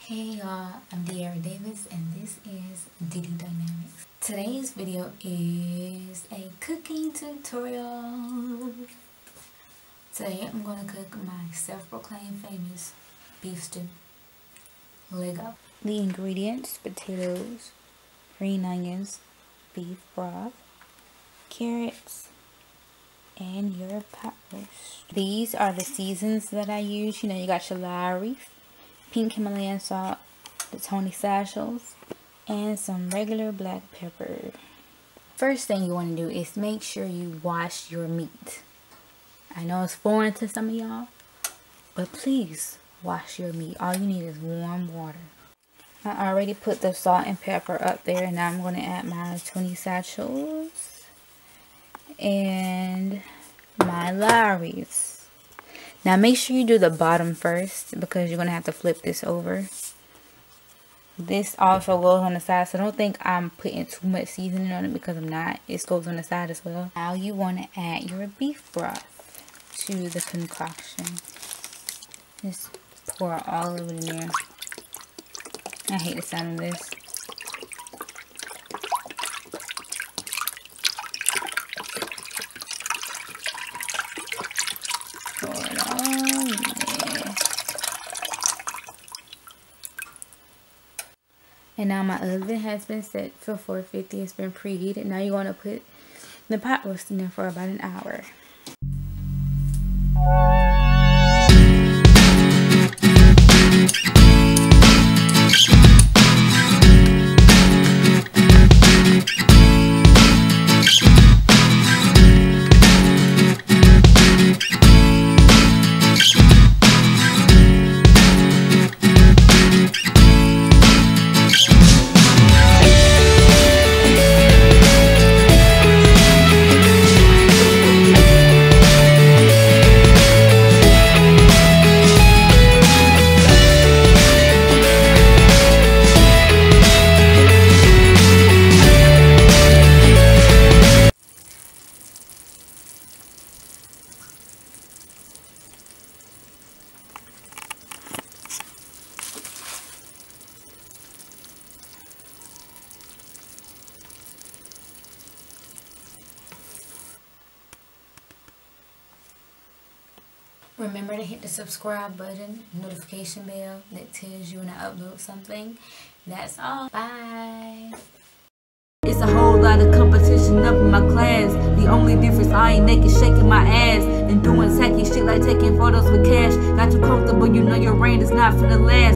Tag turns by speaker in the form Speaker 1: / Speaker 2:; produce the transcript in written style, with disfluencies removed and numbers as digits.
Speaker 1: Hey y'all, I'm De'Ara Davis and this is Diddy Dynamics. Today's video is a cooking tutorial. Today I'm going to cook my self-proclaimed famous beef stew. Lego. The ingredients: potatoes, green onions, beef broth, carrots, and your pot roast. These are the seasons that I use. You know, you got your Lowry, pink Himalayan salt, the Tony Sachels, and some regular black pepper. First thing you want to do is make sure you wash your meat. I know it's foreign to some of y'all, but please wash your meat. All you need is warm water. I already put the salt and pepper up there, and now I'm going to add my Tony Sachels and my Lowrys. Now make sure you do the bottom first because you're going to have to flip this over. This also goes on the side, so don't think I'm putting too much seasoning on it because I'm not. It goes on the side as well. Now you want to add your beef broth to the concoction. Just pour all of it in there. I hate the sound of this. Pour it all in there. And now my oven has been set for 450. It's been preheated. Now you're going to put the pot roast in there for about an hour. Remember to hit the subscribe button, notification bell that tells you when I upload something. That's all. Bye.
Speaker 2: It's a whole lot of competition up in my class. The only difference, I ain't naked shaking my ass and doing tacky shit like taking photos with cash. Got too comfortable, you know your brain is not finna last.